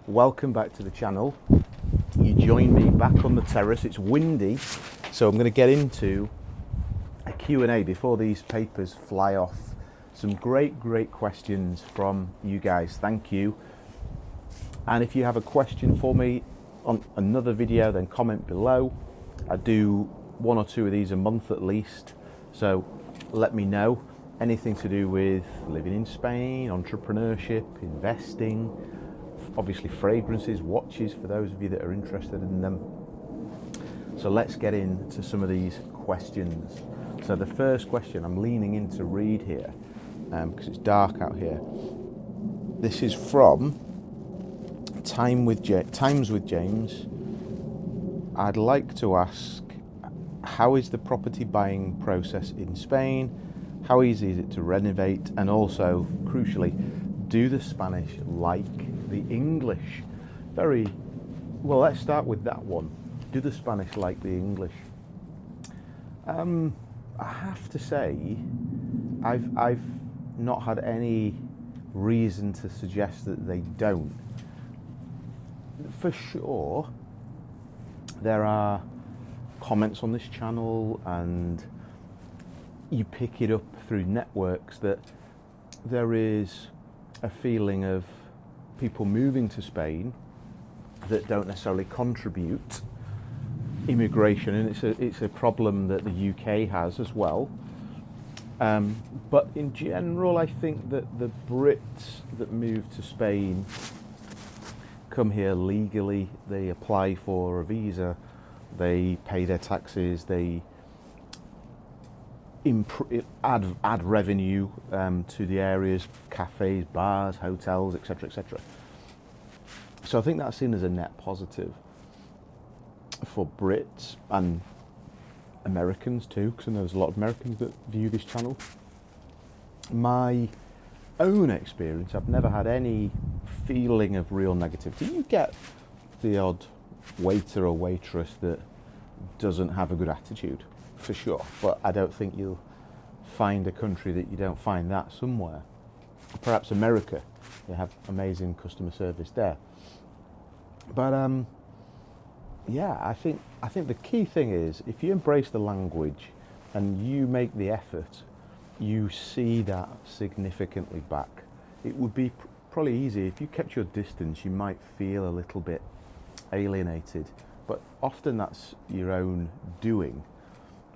welcome back to the channel. You join me back on the terrace. It's windy, so I'm going to get into a Q&A before these papers fly off. Some great questions from you guys. Thank you. And if you have a question for me on another video, then comment below. I do one or two of these a month at least, so let me know. Anything to do with living in Spain, entrepreneurship, investing, obviously fragrances, watches for those of you that are interested in them. So let's get into some of these questions. So the first question I'm leaning in to read here, because it's dark out here. This is from Times with James. I'd like to ask, how is the property buying process in Spain? How easy is it to renovate? And also, crucially, do the Spanish like the English? Very well, let's start with that one. Do the Spanish like the English? I have to say, I've not had any reason to suggest that they don't. For sure, there are comments on this channel, and you pick it up through networks that there is a feeling of people moving to Spain that don't necessarily contribute immigration, and it's a problem that the UK has as well. But in general, I think that the Brits that move to Spain come here legally. They apply for a visa, they pay their taxes, they add revenue to the areas, cafes, bars, hotels, etc., etc. So I think that's seen as a net positive for Brits and Americans too, because I know there's a lot of Americans that view this channel. My own experience, I've never had any feeling of real negativity. You get the odd waiter or waitress that doesn't have a good attitude, for sure, but I don't think you'll find a country that you don't find that somewhere. Perhaps America, they have amazing customer service there. But yeah, I think the key thing is, if you embrace the language and you make the effort, you see that significantly back. It would be probably easy if you kept your distance. You might feel a little bit alienated, but often that's your own doing.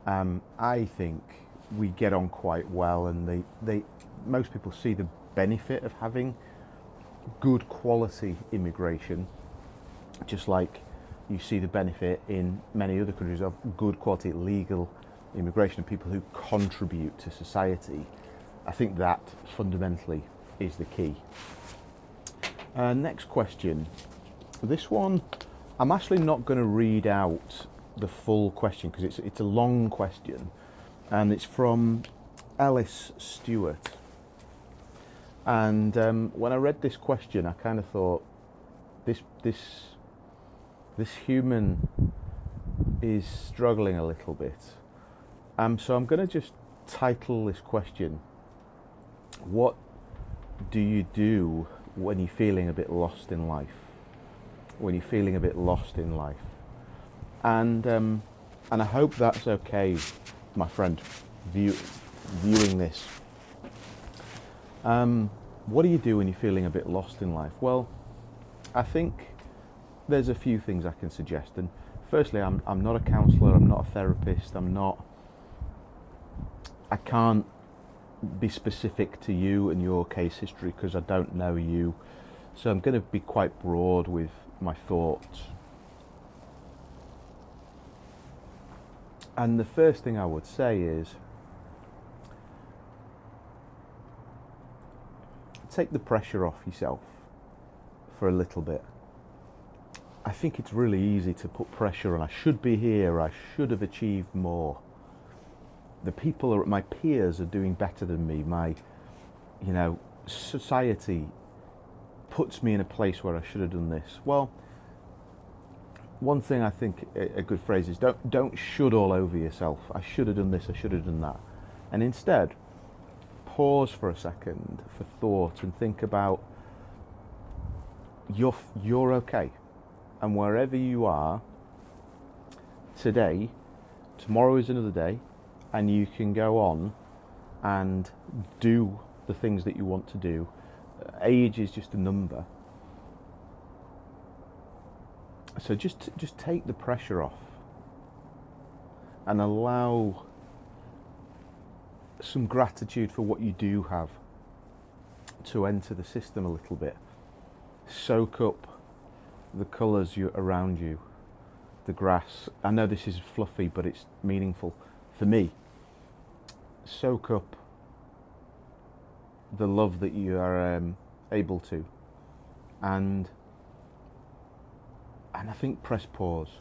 I think we get on quite well, and most people see the benefit of having good quality immigration, just like you see the benefit in many other countries of good quality legal immigration of people who contribute to society. I think that fundamentally is the key. Next question. This one, I'm actually not going to read out the full question because it's a long question, and it's from Ellis Stewart. And when I read this question, I kind of thought, this human is struggling a little bit. So I'm going to just title this question, what do you do when you're feeling a bit lost in life? When you're feeling a bit lost in life. And I hope that's okay, my friend, viewing this. What do you do when you're feeling a bit lost in life? Well, I think there's a few things I can suggest. And firstly, I'm not a counsellor, I'm not a therapist, I can't be specific to you and your case history because I don't know you. So I'm going to be quite broad with my thoughts. And the first thing I would say is, take the pressure off yourself for a little bit. I think it's really easy to put pressure on. I should be here, I should have achieved more. The people, my peers, are doing better than me. Society puts me in a place where I should have done this. Well, one thing I think a good phrase is, don't should all over yourself. I should have done this, I should have done that. And instead, pause for a second for thought and think about you're okay, and wherever you are today, tomorrow is another day, and you can go on and do the things that you want to do. Age is just a number, so just take the pressure off and allow some gratitude for what you do have to enter the system a little bit. Soak up the colours around you, the grass. I know this is fluffy, but it's meaningful for me. Soak up the love that you are able to, and I think press pause.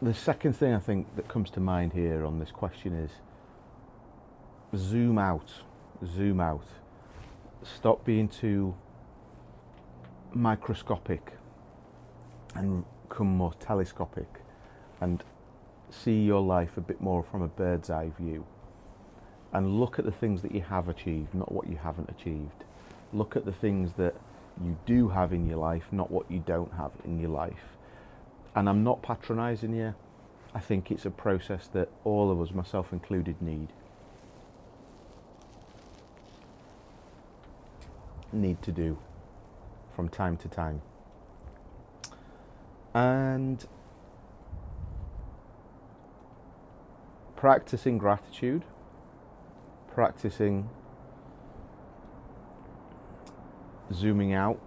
The second thing I think that comes to mind here on this question is zoom out. Stop being too microscopic and become more telescopic, and see your life a bit more from a bird's eye view, and look at the things that you have achieved, not what you haven't achieved. Look at the things that you do have in your life, not what you don't have in your life. And I'm not patronising you. I think it's a process that all of us, myself included, need to do from time to time. And practicing gratitude, practicing zooming out,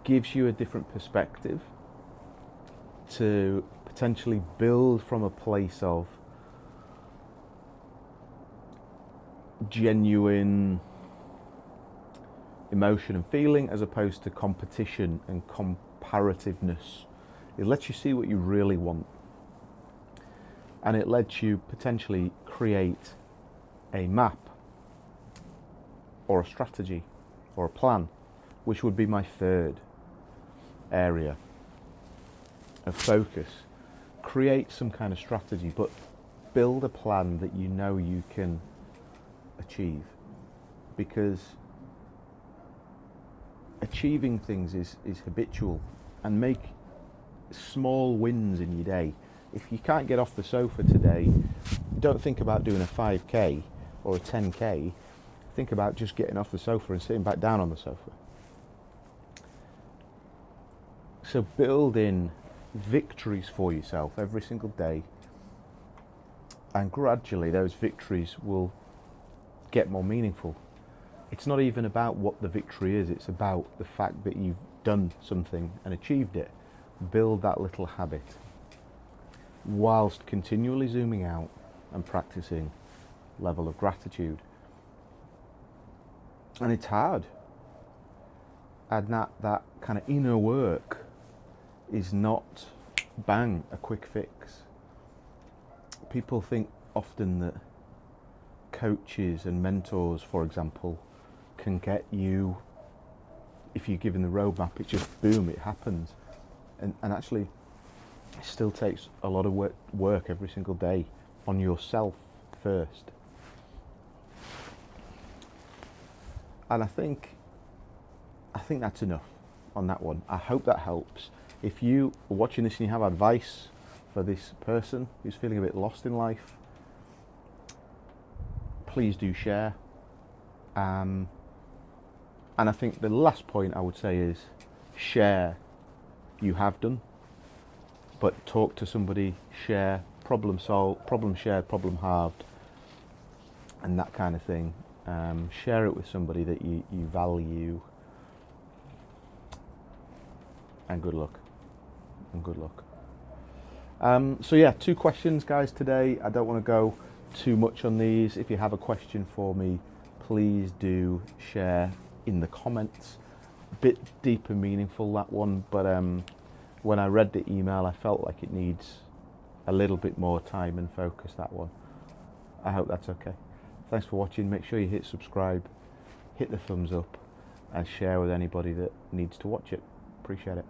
gives you a different perspective to potentially build from a place of genuine emotion and feeling, as opposed to competition and comparativeness. It lets you see what you really want, and it lets you potentially create a map or a strategy or a plan, which would be my third area of focus. Create some kind of strategy, but build a plan that you know you can achieve, because achieving things is habitual, and make small wins in your day. If you can't get off the sofa today, don't think about doing a 5k or a 10k. Think about just getting off the sofa and sitting back down on the sofa. So build in victories for yourself every single day, and gradually those victories will get more meaningful. It's not even about what the victory is, it's about the fact that you've done something and achieved it. Build that little habit whilst continually zooming out and practicing level of gratitude. And it's hard, and that kind of inner work is not bang, a quick fix. People think often that coaches and mentors, for example, can get you, if you're given the roadmap, it's just boom, it happens. And actually, it still takes a lot of work every single day on yourself first. And I think that's enough on that one. I hope that helps. If you are watching this and you have advice for this person who's feeling a bit lost in life, please do share. And I think the last point I would say is share. You have done, but talk to somebody, share, problem solved, problem shared, problem halved, and that kind of thing. Share it with somebody that you value, and good luck. So yeah, 2 questions, guys, today. I don't want to go too much on these. If you have a question for me, please do share in the comments. Bit deep and meaningful, that one, but when I read the email, I felt like it needs a little bit more time and focus, that one. I hope that's okay. Thanks for watching. Make sure you hit subscribe, hit the thumbs up, and share with anybody that needs to watch it. Appreciate it.